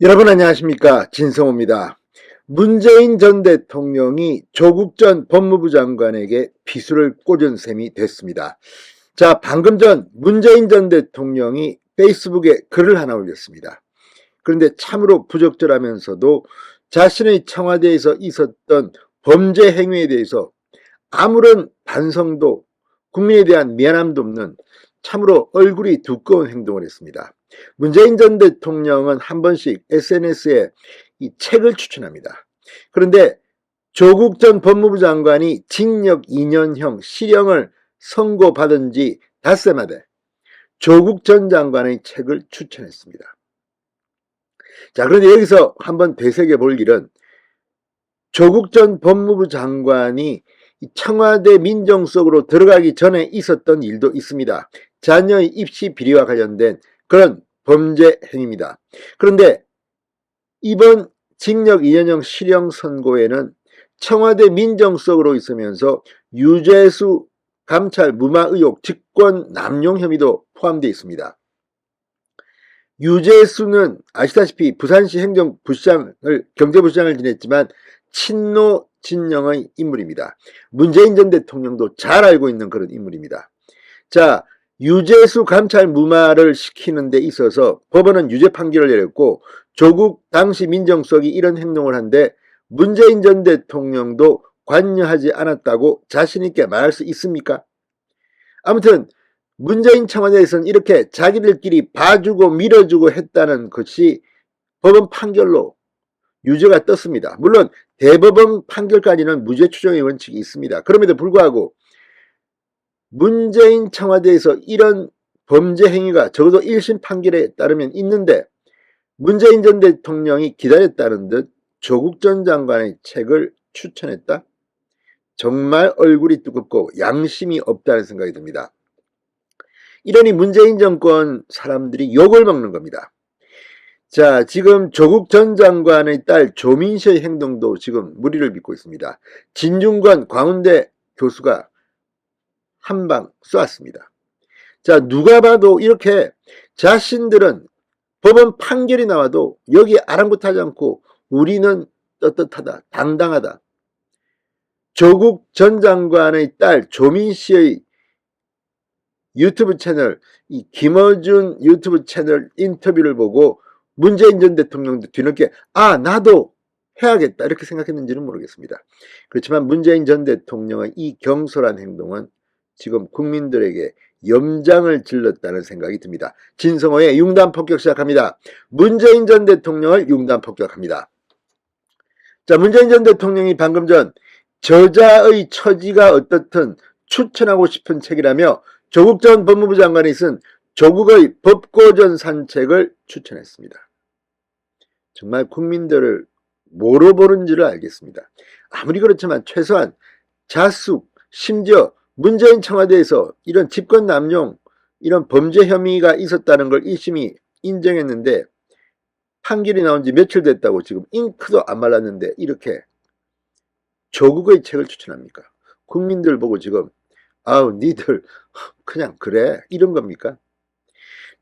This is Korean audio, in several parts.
여러분 안녕하십니까, 진성호입니다. 문재인 전 대통령이 조국 전 법무부 장관에게 비수를 꽂은 셈이 됐습니다. 자, 방금 전 문재인 전 대통령이 페이스북에 글을 하나 올렸습니다. 그런데 참으로 부적절하면서도 자신의 청와대에서 있었던 범죄 행위에 대해서 아무런 반성도, 국민에 대한 미안함도 없는 참으로 얼굴이 두꺼운 행동을 했습니다. 문재인 전 대통령은 한 번씩 SNS에 이 책을 추천합니다. 그런데 조국 전 법무부 장관이 징역 2년형 실형을 선고받은 지 닷새 만에 조국 전 장관의 책을 추천했습니다. 자, 그런데 여기서 한번 되새겨 볼 일은 조국 전 법무부 장관이 청와대 민정수석으로 들어가기 전에 있었던 일도 있습니다. 자녀의 입시 비리와 관련된 그런 범죄 행위입니다. 그런데 이번 징역 2년형 실형 선고에는 청와대 민정수석으로 있으면서 유재수 감찰 무마 의혹 직권 남용 혐의도 포함되어 있습니다. 유재수는 아시다시피 부산시 행정부시장을, 경제부시장을 지냈지만 친노 진영의 인물입니다. 문재인 전 대통령도 잘 알고 있는 그런 인물입니다. 자, 유재수 감찰 무마를 시키는 데 있어서 법원은 유죄 판결을 내렸고 조국 당시 민정수석이 이런 행동을 한데 문재인 전 대통령도 관여하지 않았다고 자신 있게 말할 수 있습니까? 아무튼 문재인 청와대에서는 이렇게 자기들끼리 봐주고 밀어주고 했다는 것이 법원 판결로 유죄가 떴습니다. 물론 대법원 판결까지는 무죄 추정의 원칙이 있습니다. 그럼에도 불구하고 문재인 청와대에서 이런 범죄 행위가 적어도 1심 판결에 따르면 있는데 문재인 전 대통령이 기다렸다는 듯 조국 전 장관의 책을 추천했다? 정말 얼굴이 두껍고 양심이 없다는 생각이 듭니다. 이러니 문재인 정권 사람들이 욕을 먹는 겁니다. 자, 지금 조국 전 장관의 딸 조민시의 행동도 지금 무리를 빚고 있습니다. 진중권 광운대 교수가 한 방 쏘았습니다. 자, 누가 봐도 이렇게 자신들은 법원 판결이 나와도 여기에 아랑곳하지 않고 우리는 떳떳하다, 당당하다. 조국 전 장관의 딸 조민시의 유튜브 채널, 이 김어준 유튜브 채널 인터뷰를 보고 문재인 전 대통령도 뒤늦게 나도 해야겠다 이렇게 생각했는지는 모르겠습니다. 그렇지만 문재인 전 대통령의 이 경솔한 행동은 지금 국민들에게 염장을 질렀다는 생각이 듭니다. 진성호의 융단 폭격 시작합니다. 문재인 전 대통령을 융단 폭격합니다. 자, 문재인 전 대통령이 방금 전 저자의 처지가 어떻든 추천하고 싶은 책이라며 조국 전 법무부 장관이 쓴 조국의 법고전 산책을 추천했습니다. 정말 국민들을 뭐로 보는지를 알겠습니다. 아무리 그렇지만 최소한 자숙, 심지어 문재인 청와대에서 이런 직권 남용, 이런 범죄 혐의가 있었다는 걸 1심이 인정했는데 판결이 나온 지 며칠 됐다고 지금 잉크도 안 말랐는데 이렇게 조국의 책을 추천합니까? 국민들 보고 지금 니들 그냥 그래 이런 겁니까?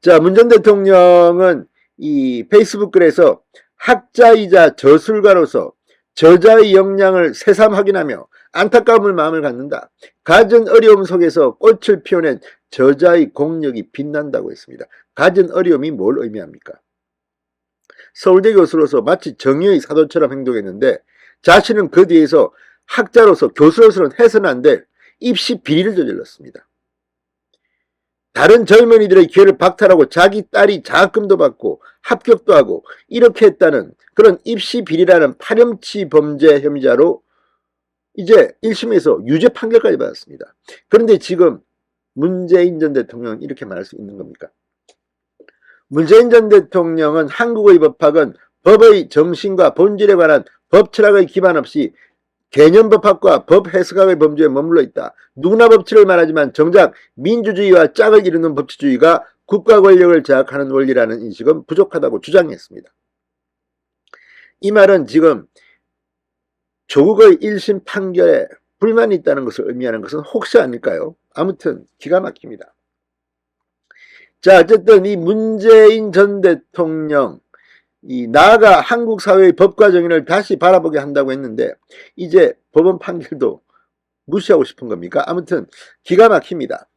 자, 문 전 대통령은 이 페이스북 글에서 학자이자 저술가로서 저자의 역량을 새삼 확인하며 안타까운 마음을 갖는다. 갖은 어려움 속에서 꽃을 피워낸 저자의 공력이 빛난다고 했습니다. 갖은 어려움이 뭘 의미합니까? 서울대 교수로서 마치 정의의 사도처럼 행동했는데 자신은 그 뒤에서 학자로서 교수로서는 해서는 안 될 입시 비리를 저질렀습니다. 다른 젊은이들의 기회를 박탈하고 자기 딸이 장학금도 받고 합격도 하고 이렇게 했다는 그런 입시 비리라는 파렴치 범죄 혐의자로 이제 1심에서 유죄 판결까지 받았습니다. 그런데 지금 문재인 전 대통령은 이렇게 말할 수 있는 겁니까? 문재인 전 대통령은 한국의 법학은 법의 정신과 본질에 관한 법 철학의 기반 없이 개념법학과 법해석학의 범주에 머물러 있다. 누구나 법치를 말하지만 정작 민주주의와 짝을 이루는 법치주의가 국가 권력을 장악하는 원리라는 인식은 부족하다고 주장했습니다. 이 말은 지금 조국의 1심 판결에 불만이 있다는 것을 의미하는 것은 혹시 아닐까요? 아무튼 기가 막힙니다. 자, 어쨌든 이 문재인 전 대통령 나아가 한국 사회의 법과 정의를 다시 바라보게 한다고 했는데 이제 법원 판결도 무시하고 싶은 겁니까? 아무튼 기가 막힙니다.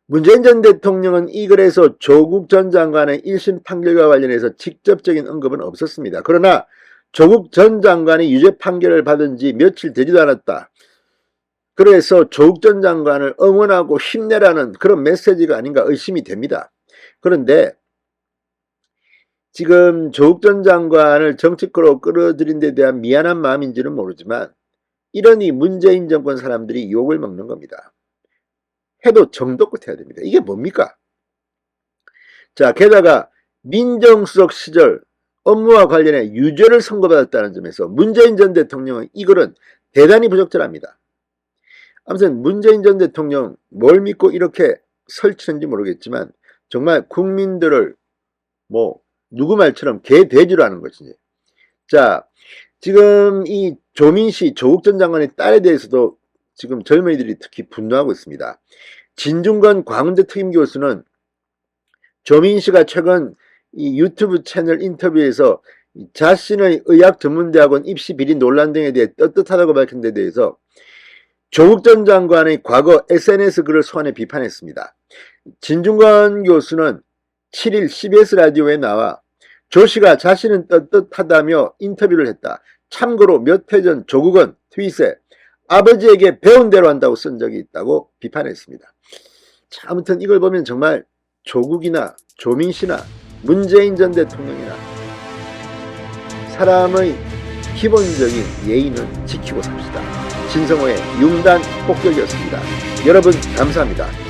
문재인 전 대통령은 이 글에서 조국 전 장관의 1심 판결과 관련해서 직접적인 언급은 없었습니다. 그러나 조국 전 장관이 유죄 판결을 받은 지 며칠 되지도 않았다. 그래서 조국 전 장관을 응원하고 힘내라는 그런 메시지가 아닌가 의심이 됩니다. 그런데 지금 조국 전 장관을 정치권으로 끌어들인 데 대한 미안한 마음인지는 모르지만 이러니 문재인 정권 사람들이 욕을 먹는 겁니다. 해도 정도껏 해야 됩니다. 이게 뭡니까? 자, 게다가 민정수석 시절 업무와 관련해 유죄를 선고받았다는 점에서 문재인 전 대통령은 이 글은 대단히 부적절합니다. 아무튼 문재인 전 대통령 뭘 믿고 이렇게 설치는지 모르겠지만 정말 국민들을 누구 말처럼 개 돼지로 하는 것이지. 자, 지금 이 조민씨 조국 전 장관의 딸에 대해서도 지금 젊은이들이 특히 분노하고 있습니다. 진중권 광운대 특임 교수는 조민씨가 최근 이 유튜브 채널 인터뷰에서 자신의 의학전문대학원 입시 비리 논란 등에 대해 떳떳하다고 밝힌 데 대해서 조국 전 장관의 과거 SNS 글을 소환해 비판했습니다. 진중권 교수는 7일 CBS 라디오에 나와 조 씨가 자신은 떳떳하다며 인터뷰를 했다. 참고로 몇 해 전 조국은 트윗에 아버지에게 배운 대로 한다고 쓴 적이 있다고 비판했습니다. 자, 아무튼 이걸 보면 정말 조국이나 조민씨나 문재인 전 대통령이나 사람의 기본적인 예의는 지키고 삽시다. 진성호의 융단 폭격이었습니다. 여러분 감사합니다.